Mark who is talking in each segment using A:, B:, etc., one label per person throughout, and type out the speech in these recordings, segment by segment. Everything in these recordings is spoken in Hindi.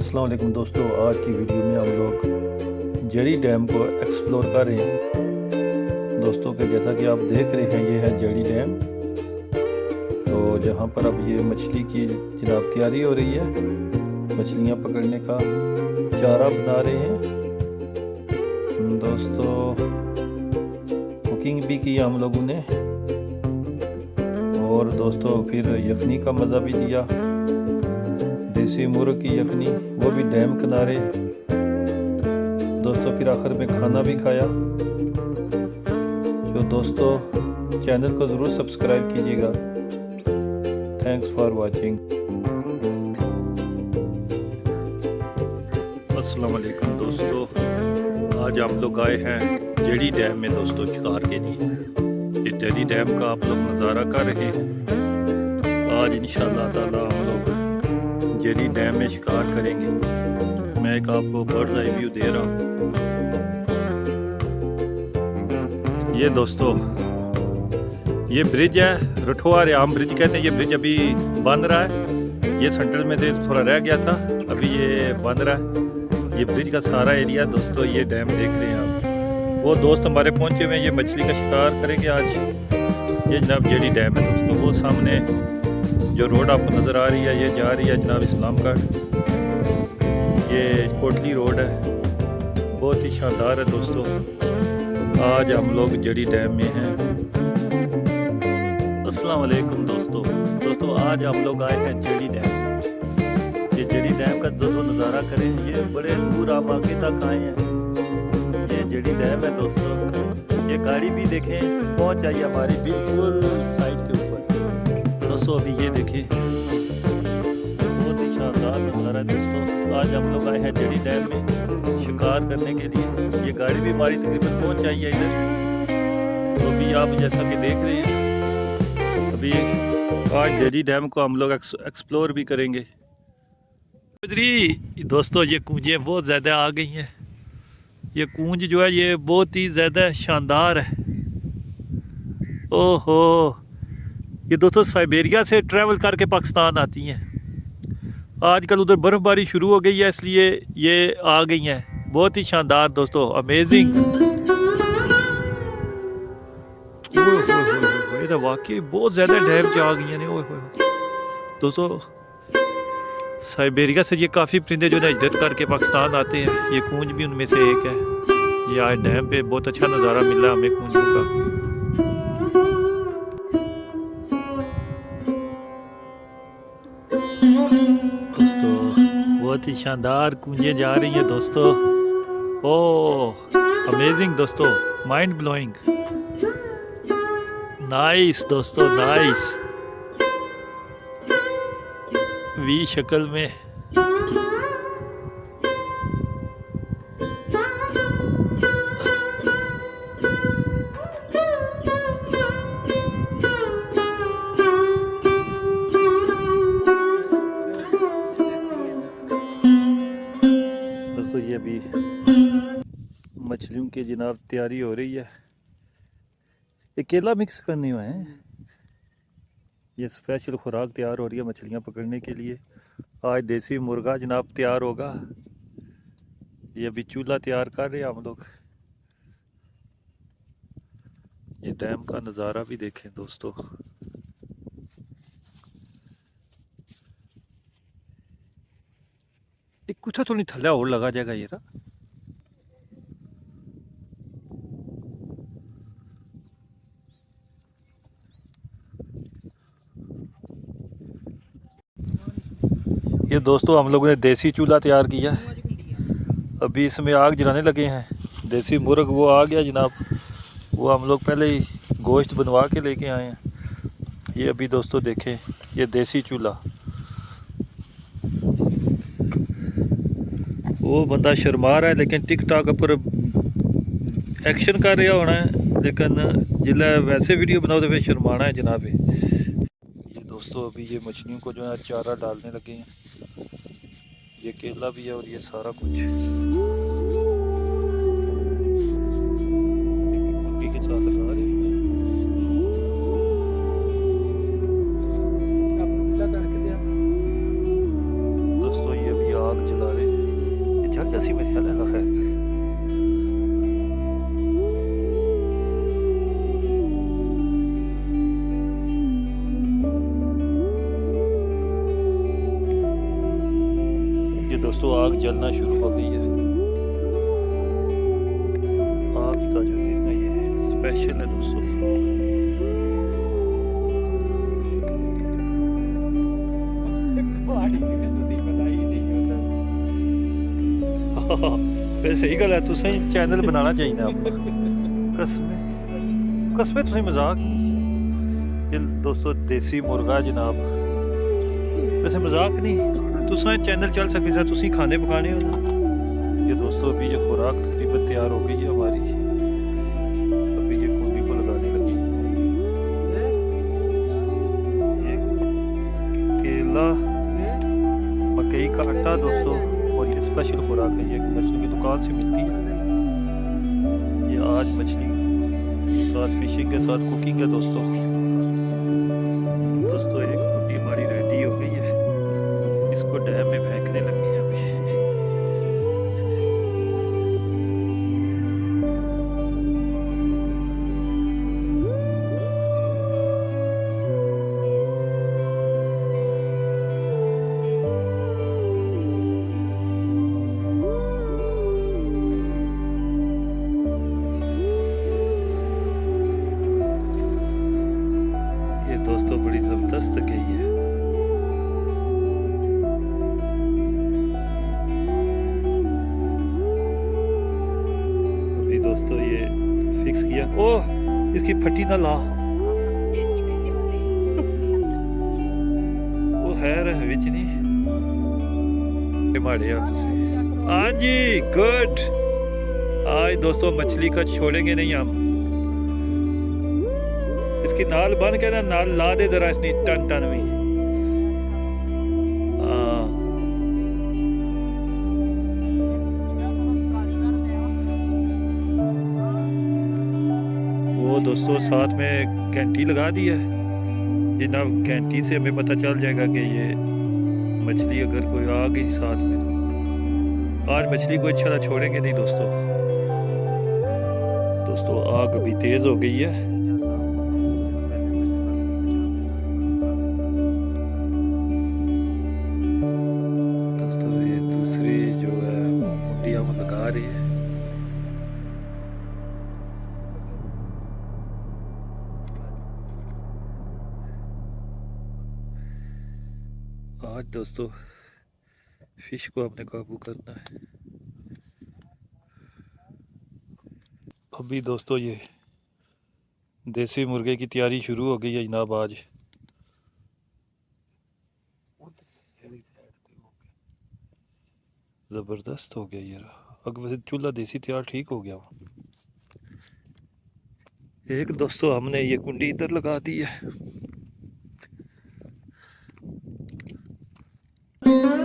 A: अस्सलाम वालेकुम दोस्तों, आज की वीडियो में हम लोग जेडी डैम को एक्सप्लोर कर रहे हैं। दोस्तों के जैसा कि आप देख रहे हैं, ये है जेडी डैम। तो जहाँ पर अब ये मछली की जनाब तैयारी हो रही है, मछलियाँ पकड़ने का चारा बना रहे हैं। दोस्तों कुकिंग भी की हम लोगों ने, और दोस्तों फिर यखनी का मज़ा भी लिया, देसी मुर्ग की यखनी, वो भी डैम किनारे। दोस्तों फिर आखिर में खाना भी खाया। जो दोस्तों चैनल को ज़रूर सब्सक्राइब कीजिएगा। Thanks for watching. अस्सलाम वालेकुम दोस्तों, आज हम लोग आए हैं जेडी डैम में दोस्तों शिकार के लिए। ये जेडी डैम का आप लोग नज़ारा कर रहे हैं। आज इंशाअल्लाह ताला हम लोग जेडी डैम में शिकार करेंगे। मैं एक आपको बर्ड आई व्यू दे रहा हूँ। ये दोस्तों ये ब्रिज है, रठोआ रियाम ब्रिज कहते हैं। ये ब्रिज अभी बन रहा है, ये सेंटर में से थोड़ा रह गया था, अभी ये बन रहा है। ये ब्रिज का सारा एरिया दोस्तों, ये डैम देख रहे हैं आप। वो दोस्त हमारे पहुंचे हुए हैं, ये मछली का शिकार करेंगे आज। ये जनाब जेडी डैम है दोस्तों। वो सामने जो रोड आपको नज़र आ रही है, ये जा रही है जनाब इस्लामगढ़। ये कोटली रोड है, बहुत ही शानदार है दोस्तों। आज हम लोग जेडी डैम में हैं। अस्सलाम वालेकुम दोस्तों आज हम लोग आए हैं जेडी डैम। ये जेडी डैम का दोस्तों नज़ारा करें। ये बड़े दूर हम आगे तक आए हैं। ये जेडी डैम है दोस्तों। ये गाड़ी भी देखें पहुंच आई हमारी बिल्कुल साइड के ऊपर। दोस्तों अभी ये देखें, बहुत ही शानदार नज़ारा है दोस्तों। आज हम लोग आए हैं जेडी डैम में शिकार करने के लिए। ये गाड़ी भी हमारी तकरीबन पहुंच आई है इधर। तो अभी आप जैसा कि देख रहे हैं, अभी आज जेडी डैम को हम लोग एक्सप्लोर भी करेंगे। दोस्तों ये कूंजें बहुत ज़्यादा आ गई हैं। ये कूंज जो है ये बहुत ही ज़्यादा शानदार है। ओहो, ये दोस्तों साइबेरिया से ट्रैवल करके पाकिस्तान आती हैं। आजकल उधर बर्फ़बारी शुरू हो गई है, इसलिए ये आ गई हैं। बहुत ही शानदार दोस्तों, अमेजिंग। ये तो वाकई बहुत ज़्यादा डैम आ गई हैं दोस्तों। साइबेरिया से ये काफ़ी परिंदे जो है हिजरत करके पाकिस्तान आते हैं। ये कूंज भी उनमें से एक है। ये आज डैम पे बहुत अच्छा नज़ारा मिल रहा है हमें कूंजों का। दोस्तों बहुत ही शानदार कूंजें जा रही हैं दोस्तों। ओह अमेजिंग दोस्तों, माइंड ब्लोइंग, नाइस दोस्तों, नाइस। वी शक्ल में दोस्तों ये अभी मछलियों की जनाब तैयारी हो रही है। ये केला मिक्स करने हुए हैं। ये स्पेशल खुराक तैयार हो रही है मछलियाँ पकड़ने के लिए। आज देसी मुर्गा जनाब तैयार होगा। ये अभी चूल्हा तैयार कर रहे हैं हम लोग। ये डैम का नज़ारा भी देखें दोस्तों। एक कुछ तो नहीं थल्ला और लगा जाएगा ये ना। ये दोस्तों हम लोगों ने देसी चूल्हा तैयार किया। अभी इसमें आग जलाने लगे हैं। देसी मुर्ग वो आ गया जनाब, वो हम लोग पहले ही गोश्त बनवा के लेके आए हैं। ये अभी दोस्तों देखें, ये देसी चूल्हा। वो बंदा शर्मा रहा है, लेकिन टिक टाक पर एक्शन कर रहा होना है, लेकिन जिला वैसे वीडियो बनाओ तो फिर शर्माना है जनाब। ये दोस्तों अभी ये मछलियों को जो है चारा डालने लगे हैं। ये केला भी है और ये सारा कुछ मुर्गी के साथ लगा रहे हैं। दोस्तों ये अभी आग जला रहे जैसी मेरे ख्याल है अल्लाह खैर करे। ये दोस्तों आग जलना शुरू हो गई है। आग का जो दिन है ये स्पेशल है दोस्तों। फिर सही गल है, तुसें चैनल बनाना चाहिए ना आपको। कसमें कसमें तुसें मजाक नहीं। ये दोस्तों देसी मुर्गा जनाब, वैसे मजाक नहीं, तुसें चैनल चल सके सा, तुसी खाने पकाने हो ना। ये दोस्तों अभी ये खुराक तकरीबन तैयार हो गई है हमारी। अभी ये कुंडी को लगाने लगी। ये केला, मकई का आटा दोस्तों, और ये स्पेशल खुराक है, ये मछली की दुकान से मिलती है। ये आज मछली के साथ फिशिंग के साथ कुकिंग है दोस्तों। दोस्तों एक कुंडी हमारी रेडी हो गई है, इसको डैम में फेंकने लगे हैं अभी। दोस्तों बड़ी ज़बरदस्त गई है। अभी दोस्तों ये फिक्स किया। ओह इसकी फटी ना ला। वो खैर विच नहीं मारे आप तुसी। हाँ जी गुड। आज दोस्तों मछली का छोड़ेंगे नहीं हम। इसकी नाल बन के ना नाल ला दे जरा, इसने टन टन में। वो दोस्तों साथ में घंटी लगा दी है। जनाब घंटी से हमें पता चल जाएगा कि ये मछली अगर कोई आ गई साथ में तो। आज मछली को इंशाल्लाह छोड़ेंगे नहीं दोस्तों। दोस्तों आग अभी तेज हो गई है। आज दोस्तों फिश को हमने काबू करना है। अभी दोस्तों ये देसी मुर्गे की तैयारी शुरू हो गई है जनाब। आज ज़बरदस्त हो गया ये। अगर वैसे चूल्हा देसी तैयार ठीक हो गया। एक दोस्तों हमने ये कुंडी इधर लगा दी है,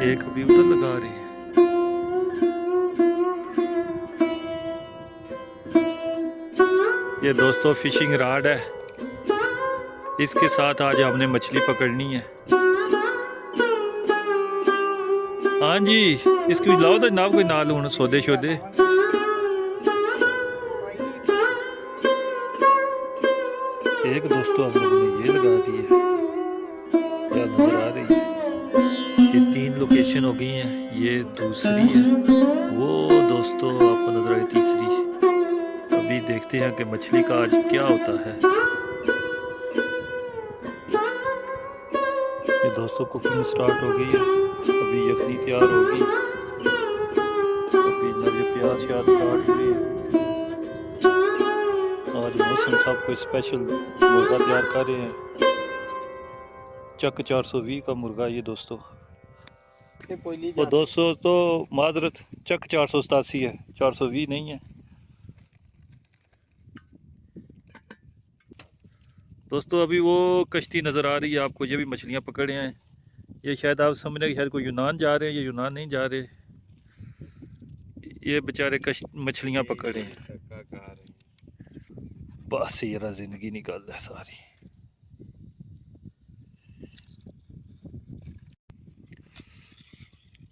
A: एक अभी उधर लगा रही है। ये दोस्तों फिशिंग रॉड है, इसके साथ आज हमने मछली पकड़नी है। हाँ जी इसकी लाओ तो जनाब कोई नाल हूँ सौदे शोदे। एक दोस्तों हम लोगों ने ये लगा दी है, क्या नजर आ रही है। ये 3 लोकेशन हो गई हैं, ये दूसरी है, वो दोस्तों आपको नजर आई तीसरी। अभी देखते हैं कि मछली का आज क्या होता है। ये दोस्तों कुकिंग स्टार्ट हो गई है। अभी यखनी तैयार होगी। अभी नए प्याज श्याज काट रहे हैं। आज मोहसिन साहब को स्पेशल मुर्गा तैयार कर रहे हैं। चक 420 का मुर्गा ये दोस्तों। वो 200 तो माजरत चक 487 है, 420 नहीं है दोस्तों। अभी वो कश्ती नज़र आ रही है आपको, ये भी मछलियाँ पकड़े हैं। ये शायद आप समझ रहे हैं शायद कोई यूनान जा रहे हैं, ये यूनान नहीं जा रहे। ये बेचारे मछलियाँ पकड़े हैं। बस यार जिंदगी निकाल है सारी।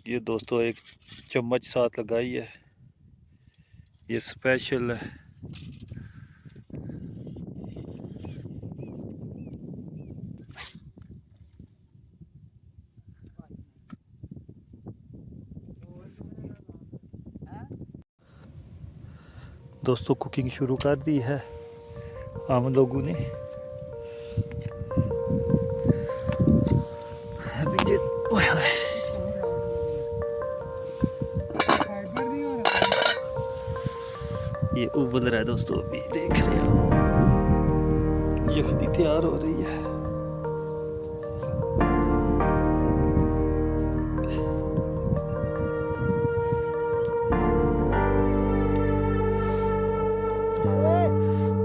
A: ये दोस्तों एक चम्मच साथ लगाई है, ये स्पेशल है। दोस्तों कुकिंग शुरू कर दी है हम लोगों ने। अभी ये उबल रहा है दोस्तों, अभी देख रहे हो यखनी तैयार हो रही है।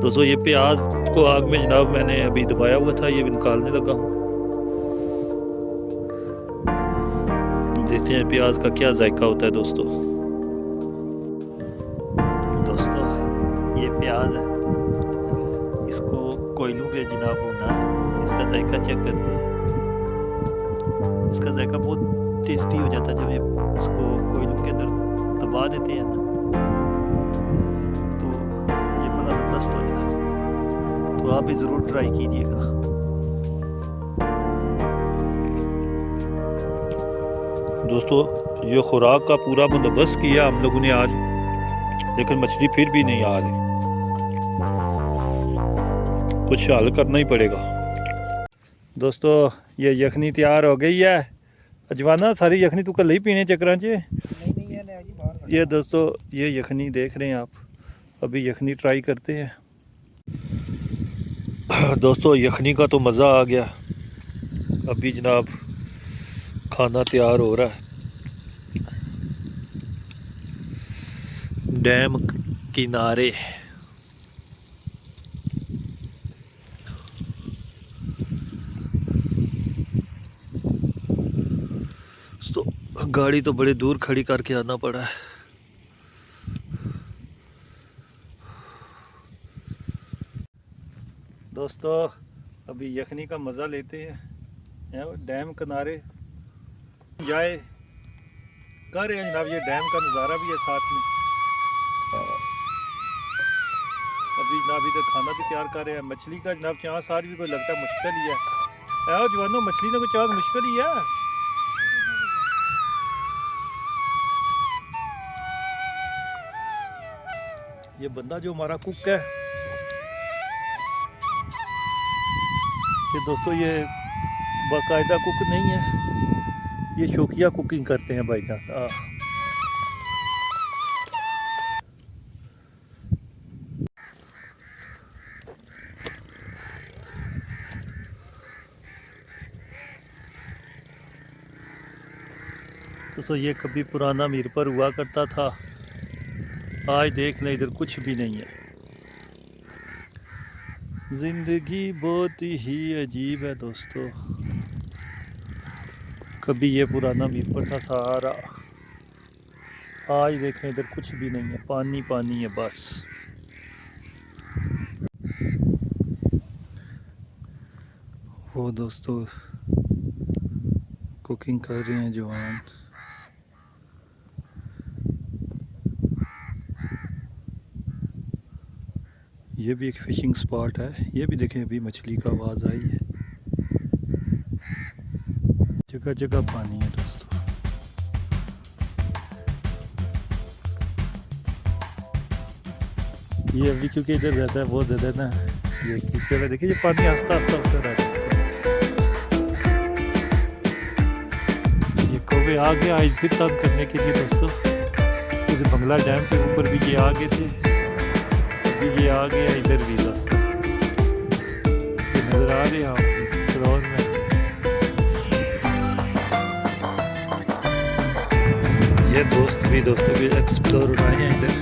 A: दोस्तों ये प्याज को आग में जनाब मैंने अभी दबाया हुआ था, ये भी निकालने लगा हूँ। देखते हैं प्याज का क्या जायका होता है दोस्तों। दोस्तों ये प्याज है, इसको कोयलों पे जनाब भूना है। इसका जायका चेक करते हैं। इसका जायका बहुत टेस्टी हो जाता है जब ये इसको कोयलों के अंदर दबा देते हैं ना, तो ये बड़ा ज़बरदस्त होता है। तो आप भी ज़रूर ट्राई कीजिएगा। दोस्तों ये खुराक का पूरा बंदोबस्त किया हम लोगों ने आज, लेकिन मछली फिर भी नहीं आ रही। कुछ हल करना ही पड़ेगा। दोस्तों ये यखनी तैयार हो गई है। अजवाना सारी यखनी तू कल ही पीने चक्कर च। ये दोस्तों ये यखनी देख रहे हैं आप, अभी यखनी ट्राई करते हैं। दोस्तों यखनी का तो मज़ा आ गया। अभी जनाब खाना तैयार हो रहा है। डैम किनारे तो गाड़ी तो बड़े दूर खड़ी करके आना पड़ा है। दोस्तों अभी यखनी का मज़ा लेते हैं। डैम किनारे जाए कर रहे हैं जनाब, ये डैम का नज़ारा भी है साथ में। अभी जनाब इधर खाना भी तैयार कर रहे हैं। मछली का जनाब चांस आज भी कोई लगता मुश्किल ही है। जवानों मछली का कोई चांस मुश्किल ही है। ये बंदा जो हमारा कुक है, ये दोस्तों ये बाकायदा कुक नहीं है, ये शौकिया कुकिंग करते हैं भाईजान। तो ये कभी पुराना मीरपुर हुआ करता था। आज देख लें इधर कुछ भी नहीं है। जिंदगी बहुत ही अजीब है दोस्तों। कभी ये पुराना मीरपुर था सारा, आज देखें इधर कुछ भी नहीं है, पानी पानी है बस। वो दोस्तों कुकिंग कर रहे हैं जवान। ये भी एक फिशिंग स्पॉट है। ये भी देखें अभी मछली का आवाज़ आई है। जगह जगह पानी है दोस्तों। ये अभी चूँकि इधर रहता है बहुत ज़्यादा ना, ये कीचड़ है। देखिए ये पानी आस्ता आस्ता उतर रहा है। ये कौवे आ गया आज फिर तंग करने के लिए दोस्तों। उस बंगला डैम के ऊपर भी ये आ गए थे, ये आ गया इधर भी दोस्तों। ये नजर आ रहे हैं आप ड्रोन में। ये दोस्त भी एक्सप्लोर उठाए हैं इधर।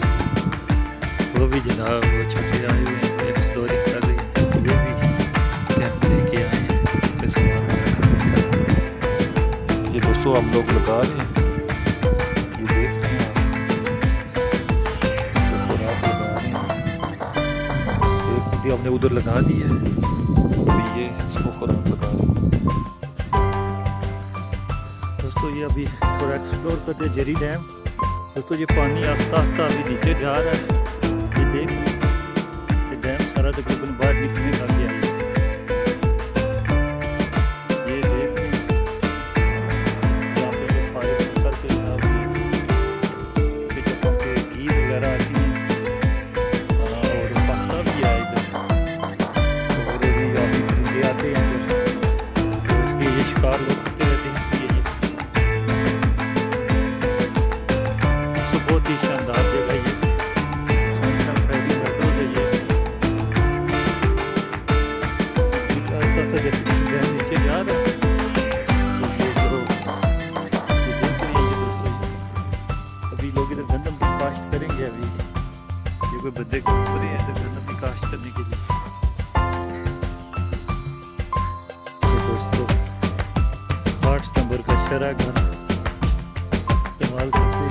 A: वो भी जनाब वो छोटे आए हुए हैं, एक्सप्लोरिंग कर रहे हैं। वो भी कैंप लेके आए हैं। ये दोस्तों हम लोग लगा रहे हैं, ये देख रहे हैं आप। अभी हमने उधर लगा दी है, अभी ये इसको खुराक लगा रहे हैं। दोस्तों ये ये अभी थोड़ा एक्सप्लोर करते हैं जेरी डैम। दोस्तों ये पानी आस्ता आस्ता अभी नीचे जा रहा है। ये देख ये डैम सारा तकरीबन बाहर निकलने लग गया है। ये देख यहाँ पे जो फायर करके जब पे गीज वगैरह आती हैं और पत्ता भी है इधर, और भी काफ़ी परिंदे आते हैं इधर, तो इसलिए ये शिकार लोग करते रहते हैं। बहुत ही शानदार जगह ये सनटन फेरी मेट्रो है। ये आस्ता से जैसे डैम नीचे जा रहा है, तो ये जो ये देख रही है दोस्तों, अभी लोग इधर गंदम की काश्त करेंगे। अभी ये कोई बंदे को ऊपर है इधर गंदम की काश्त करने के लिए। तो दोस्तों 8 सितंबर का शराब घर इस्तेमाल करते हैं।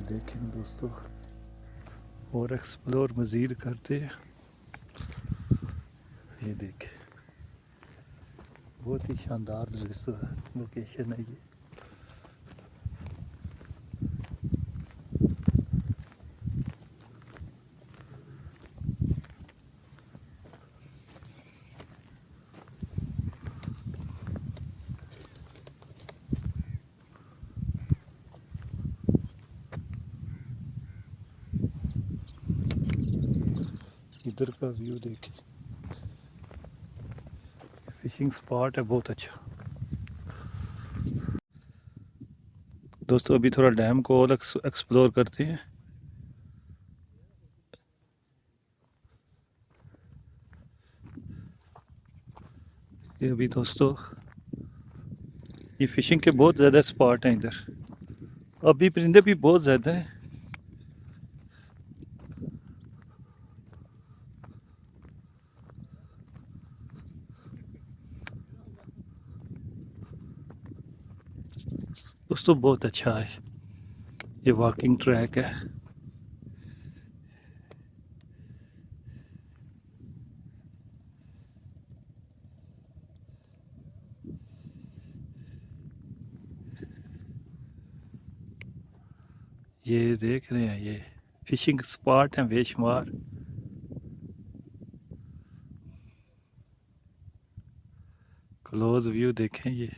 A: देखें दोस्तों, और एक्सप्लोर मज़ीद करते हैं। ये देखें, बहुत ही शानदार लोकेशन है ये। इधर का व्यू देखें, फिशिंग स्पॉट है बहुत अच्छा। दोस्तों अभी थोड़ा डैम को और एक्सप्लोर करते हैं। ये अभी दोस्तों ये फिशिंग के बहुत ज़्यादा स्पॉट हैं इधर, अभी परिंदे भी बहुत ज़्यादा हैं। दोस्तों बहुत अच्छा है, ये वॉकिंग ट्रैक है। ये देख रहे हैं, ये फिशिंग स्पॉट हैं बेशुमार। क्लोज व्यू देखें ये।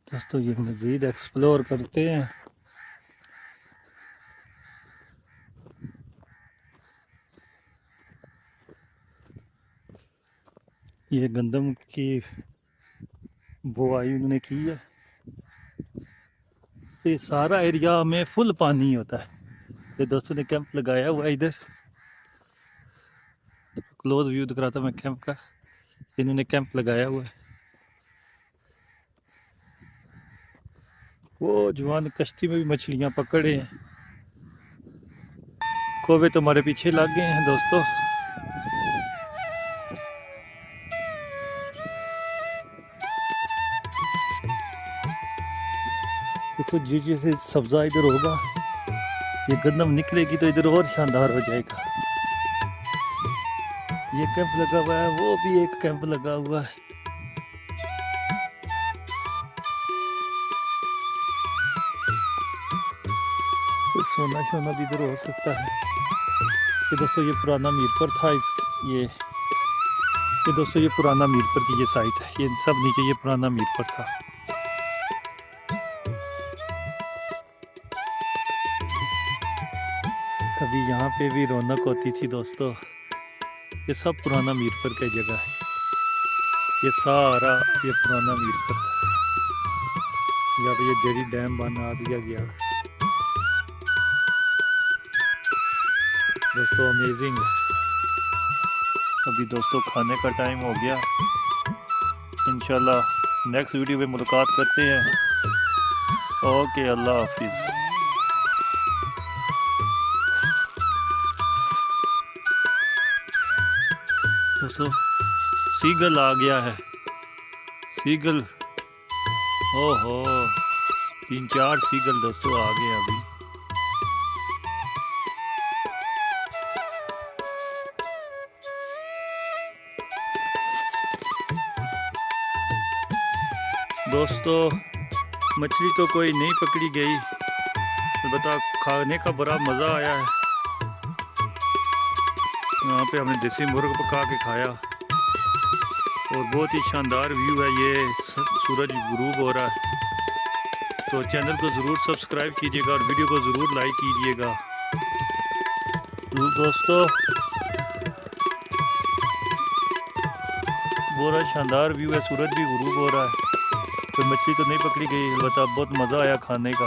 A: दोस्तों ये मज़ीद एक्सप्लोर करते हैं। ये गंदम की बुआई उन्होंने की है, तो ये सारा एरिया में फुल पानी होता है। ये दोस्तों ने कैंप लगाया हुआ है इधर, क्लोज व्यू दिख रहा था मैं कैंप का। इन्होंने कैंप लगाया हुआ है। वो जवान कश्ती में भी मछलियां पकड़े हैं। कोवे तो हमारे पीछे लग गए हैं दोस्तों। दोस्तों जी जैसे सब्जा इधर होगा, ये गंदम निकलेगी तो इधर और शानदार हो जाएगा। ये कैंप लगा हुआ है, वो भी एक कैंप लगा हुआ है। सोना शोना भी इधर हो सकता है। ये दोस्तों ये पुराना मीरपुर था। ये दोस्तों ये पुराना मीरपुर की ये साइट है। ये सब नीचे ये पुराना मीरपुर था। कभी यहाँ पे भी रौनक होती थी दोस्तों। ये सब पुराना मीरपुर का जगह है। ये सारा ये पुराना मीरपुर था। यहाँ पे ये जेरी डैम बना दिया गया दोस्तों। अमेजिंग। अभी दोस्तों खाने का टाइम हो गया। इंशाल्लाह नेक्स्ट वीडियो में मुलाकात करते हैं। ओके, अल्लाह हाफिज़। दोस्तों सीगल आ गया है। सीगल, ओहो 3-4 सीगल दोस्तों आ गए अभी। दोस्तों मछली तो कोई नहीं पकड़ी गई, अलबत्ता खाने का बड़ा मज़ा आया है। यहाँ पे हमने देसी मुर्ग पका के खाया और बहुत ही शानदार व्यू है। ये सूरज गुरूब हो रहा है। तो चैनल को ज़रूर सब्सक्राइब कीजिएगा और वीडियो को ज़रूर लाइक कीजिएगा। दोस्तों बहुत शानदार व्यू है, सूरज भी गुरूब हो रहा है। कोई मछली तो नहीं पकड़ी गई, अलबत्ता बहुत मज़ा आया खाने का।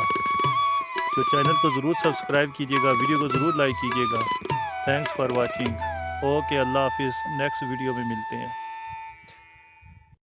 A: तो चैनल को ज़रूर सब्सक्राइब कीजिएगा, वीडियो को ज़रूर लाइक कीजिएगा। Thanks for watching. ओके, अल्लाह हाफिज़। नेक्स्ट वीडियो में मिलते हैं।